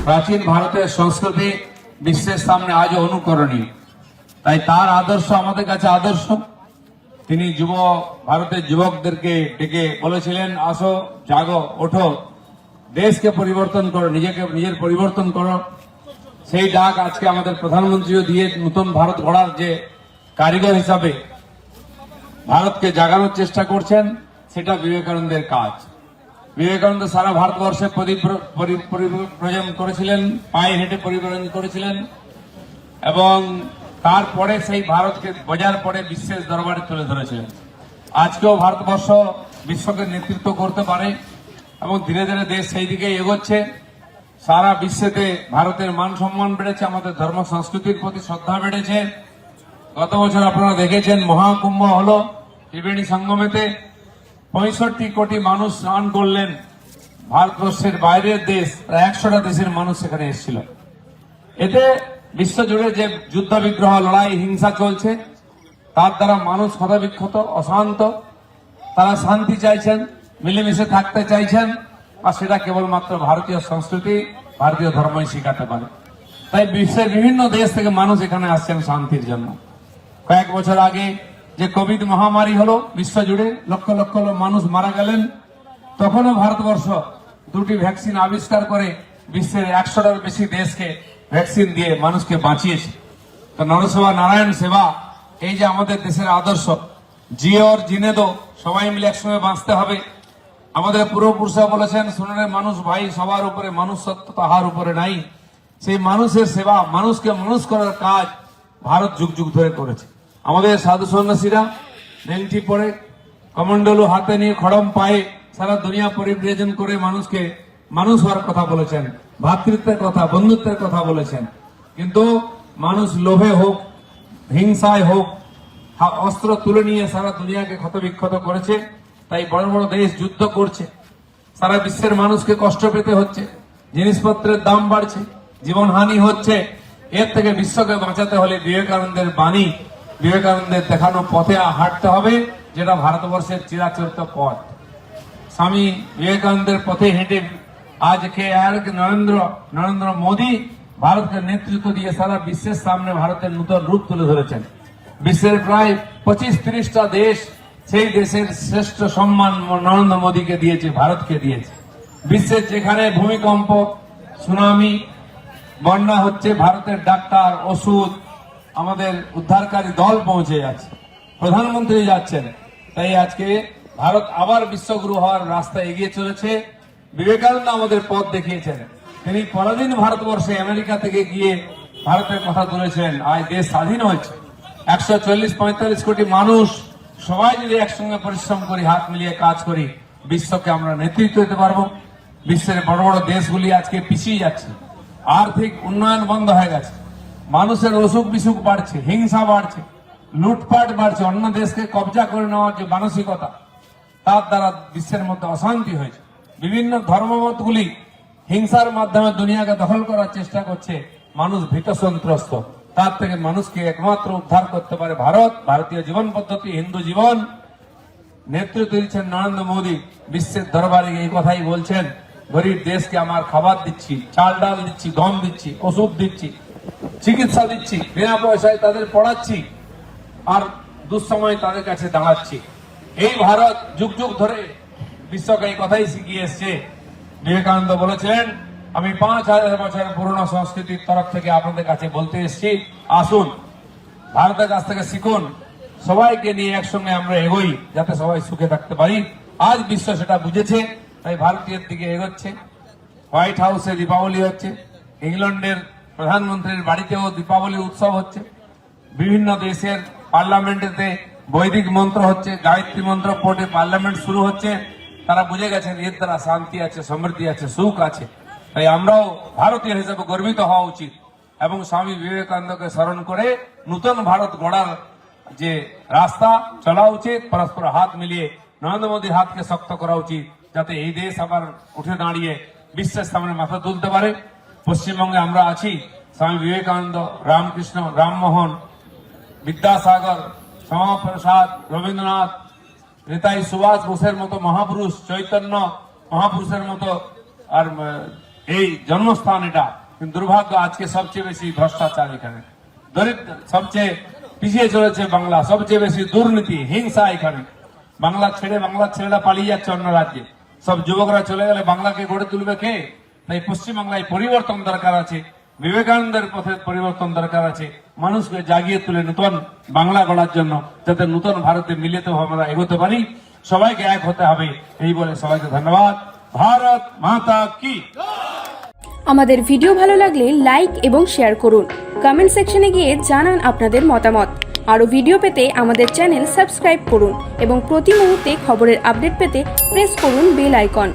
প্রাচীন ভারতের সংস্কৃতি বিশ্বের সামনে আজও অনুকরণীয়। তাই তার আদর্শ আমাদের কাছে আদর্শ। তিনি ভারতের যুবকদেরকে ডেকে বলেছিলেন, আসো, জাগো, ওঠো, দেশকে পরিবর্তন করো, নিজের পরিবর্তন করো। সেই ডাক আজকে আমাদের প্রধানমন্ত্রীও দিয়ে নতুন ভারত গড়ার যে কারিগর হিসাবে ভারতকে জাগানোর চেষ্টা করছেন, সেটা বিবেকানন্দের কাজ। বিবেকানন্দ সারা ভারতবর্ষে পরিব্রজন করেছিলেন, পায়ে হেঁটে পরিব্রজন করেছিলেন এবং তারপরে সেই ভারতকে বোঝার পরে বিশ্বের দরবারে তুলে ধরেছিলেন। আজকেও ভারতবর্ষ বিশ্বকে নেতৃত্ব করতে পারে এবং ধীরে ধীরে দেশ সেই দিকে এগোচ্ছে। সারা বিশ্বেতে ভারতের মান সম্মান বেড়েছে, আমাদের ধর্ম সংস্কৃতির প্রতি শ্রদ্ধা বেড়েছে। গত বছর আপনারা দেখেছেন মহাকুম্ভ হলো ত্রিবেণী সঙ্গমেতে, 65 কোটি মানুষ স্নান করলেন। ভারতবর্ষের বাইরের দেশ প্রায় 100টা দেশের মানুষ সেখানে এসেছিল। এতে বিশ্বজুড়ে যে যুদ্ধ বিগ্রহ, লড়াই, হিংসা চলছে, তার দ্বারা মানুষ ক্ষতবিক্ষত, অশান্ত। তারা শান্তি চাইছেন, মিলেমিশে থাকতে চাইছেন, আর সেটা কেবলমাত্র ভারতীয় সংস্কৃতি, ভারতীয় ধর্মই শিখাতে পারে। তাই বিশ্বের বিভিন্ন দেশ থেকে মানুষ এখানে আসছেন শান্তির জন্য। কয়েক বছর আগে যে কোভিড মহামারী হলো বিশ্বজুড়ে, লক্ষ লক্ষ মানুষ মারা গেলেন, তখনও ভারতবর্ষ 2টি ভ্যাকসিন আবিষ্কার করে বিশ্বের 100টার বেশি দেশকে ভ্যাকসিন দিয়ে মানুষকে বাঁচিয়েছে। তো নরসেবা নারায়ণ সেবা, এই যে আমাদের দেশের আদর্শ, জিও আর জিনে দো, সবাই মিলে একসঙ্গে বাঁচতে হবে। আমাদের পূর্বপুরুষরা বলেছেন, সোনারের মানুষ ভাই, সবার উপরে মানুষ সত্য, তাহার উপরে নাই। সেই মানুষের সেবা, মানুষকে মানুষ করার কাজ ভারত যুগ যুগ ধরে করেছে। আমাদের সাধু সন্ন্যাসীরা নেংটি পরে, কমণ্ডলু হাতে নিয়ে, খড়ম পায়ে সারা দুনিয়া পরিব্রজন করে মানুষকে মানুষ হওয়ার কথা বলেছেন, ভ্রাতৃত্বের কথা, বন্ধুত্বের কথা বলেছেন। কিন্তু মানুষ লোভে হোক, হিংসায় হোক, অস্ত্র তুলে নিয়ে সারা দুনিয়াকে ক্ষতবিক্ষত করেছে। তাই বড় বড় দেশ যুদ্ধ করছে, সারা বিশ্বের মানুষকে কষ্ট পেতে হচ্ছে, জিনিসপত্রের দাম বাড়ছে, জীবনহানি হচ্ছে। এর থেকে বিশ্বকে বাঁচাতে হলে বিবেকানন্দের বাণী, বিবেকানন্দের দেখানো পথে হাঁটতে হবে, যেটা ভারতবর্ষের চিরাচরিত পথ। স্বামী বিবেকানন্দের পথে হেঁটে আজকে নরেন্দ্র মোদী ভারতকে নেতৃত্ব দিয়ে সারা বিশ্বের সামনে ভারতের নতুন রূপ তুলে ধরেছেন। বিশ্বের প্রায় 25-30টা দেশ সেই দেশের শ্রেষ্ঠ সম্মান নরেন্দ্র মোদীকে দিয়েছে, ভারতকে দিয়েছে। বিশ্বের যেখানে ভূমিকম্প, সুনামি, বন্যা হচ্ছে, ভারতের ডাক্তার, ওষুধ, আমাদের উদ্ধারকারী দল পৌঁছে যাচ্ছে, প্রধানমন্ত্রী যাচ্ছেন। তাই আজকে ভারত আবার বিশ্বগুরু হওয়ার রাস্তায় এগিয়ে চলেছে। বিবেকানন্দ আমাদের পথ দেখিয়েছেন। তিনি পরদিন ভারতবর্ষে আমেরিকা থেকে গিয়ে ভারতের কথা তুলেছেন। আজ দেশ স্বাধীন হয়েছে, 140-45 কোটি মানুষ সবাই যদি একসঙ্গে পরিশ্রম করি, হাত মিলিয়ে কাজ করি, বিশ্বকে আমরা নেতৃত্ব দিতে পারবো। বিশ্বের বড় বড় দেশগুলি আজকে পিছিয়ে যাচ্ছে, আর্থিক উন্নয়ন বন্ধ হয়ে গেছে, মানুষের অসুখ বিসুখ বাড়ছে, হিংসা বাড়ছে, লুটপাট বাড়ছে, অন্য দেশকে কবজা করে নেওয়ার যে মানসিকতা, তার দ্বারা বিশ্বের মধ্যে অশান্তি হয়েছে। বিভিন্ন ধর্মমতগুলি হিংসার মাধ্যমে দুনিয়াকে দখল করার চেষ্টা করছে। মানুষ ভীত সন্ত্রস্ত। তার থেকে মানুষকে একমাত্র উদ্ধার করতে পারে ভারত, ভারতীয় জীবন পদ্ধতি, হিন্দু জীবন। নেতৃত্ব দিচ্ছেন নরেন্দ্র মোদী, বিশ্বের দরবারে এই কথাই বলছেন, গরিব দেশকে আমার খাবার দিচ্ছি, চাল ডাল দিচ্ছি, গম দিচ্ছি, ওষুধ দিচ্ছি, চিকিৎসা দিচ্ছি, বিনা পয়সায় তাদের পড়াচ্ছি, আর দুঃসময় তাদের কাছে দাঁড়াচ্ছি। এই ভারত যুগ যুগ ধরে বিশ্বকে এই কথাই শিখিয়ে এসছে। বিবেকানন্দ বলেছিলেন, আমি 5000 বছরের পুরনো সংস্কৃতির তরফ থেকে আপনাদের কাছে বলতে এসেছি, আসুন ভারতের কাছ থেকে শিখুন, সবাইকে নিয়ে একসঙ্গে আমরা এগোই, যাতে সবাই সুখে থাকতে পারি। আজ বিশ্ব সেটা বুঝেছে, তাই ভারতীয় দিকে এগোচ্ছে। হোয়াইট হাউসে দীপাবলি হচ্ছে, ইংল্যান্ডের প্রধানমন্ত্রীর বাড়িতেও দীপাবলি উৎসব হচ্ছে, বিভিন্ন দেশের পার্লামেন্টেতে বৈদিক মন্ত্র হচ্ছে, গায়ত্রী মন্ত্র পড়ে পার্লামেন্ট শুরু হচ্ছে। তারা বুঝে গেছেন এর দ্বারা শান্তি আছে, সমৃদ্ধি আছে, সুখ আছে। তাই আমরাও ভারতীয় হিসেবে গর্বিত হওয়া উচিত এবং স্বামী বিবেকানন্দকে স্মরণ করে নতুন ভারত গড়ার যে রাস্তা চলা উচিত। পরস্পর হাত মিলিয়ে নরেন্দ্র মোদীর হাতকে শক্ত করা উচিত, যাতে এই দেশ আবার উঠে দাঁড়িয়ে বিশ্বের সামনে মাথা তুলতে পারে। পশ্চিমবঙ্গে আমরা আছি, স্বামী বিবেকানন্দ, রামকৃষ্ণ, রামমোহন, বিদ্যাসাগর, শ্যামাপ্রসাদ, রবীন্দ্রনাথ, নেতাজি সুভাষ বোসের মতো মহাপুরুষ, চৈতন্য মহাপুরুষের মতো, আর এই জন্মস্থান এটা, কিন্তু দুর্ভাগ্য আজকে সবচেয়ে বেশি ভ্রষ্টাচার এখানে, দরিদ্র সবচেয়ে পিছিয়ে চলেছে বাংলা, সবচেয়ে বেশি দুর্নীতি হিংসা এখানে। বাংলার ছেলেরা পালিয়ে যাচ্ছে অন্য রাজ্যে, সব যুবকরা চলে গেলে বাংলাকে গড়ে তুলবে কে? তাই পশ্চিমবাংলায় পরিবর্তন দরকার আছে, বিবেকানন্দের পথে পরিবর্তন দরকার আছে, মানুষকে জাগিয়ে তুলে নতুন বাংলা গড়ার জন্য, যাতে নতুন ভারতে মিলিত আমরা এগোতে পারি। সবাইকে এক হতে হবে, এই বলে সবাইকে ধন্যবাদ। ভারত মাতা কি। আমাদের ভিডিও ভালো লাগলে লাইক এবং শেয়ার করুন। কমেন্ট সেকশনে গিয়ে জানান আপনাদের মতামত। আরও ভিডিও পেতে আমাদের চ্যানেল সাবস্ক্রাইব করুন এবং প্রতি মুহূর্তে খবরের আপডেট পেতে প্রেস করুন বেল আইকন।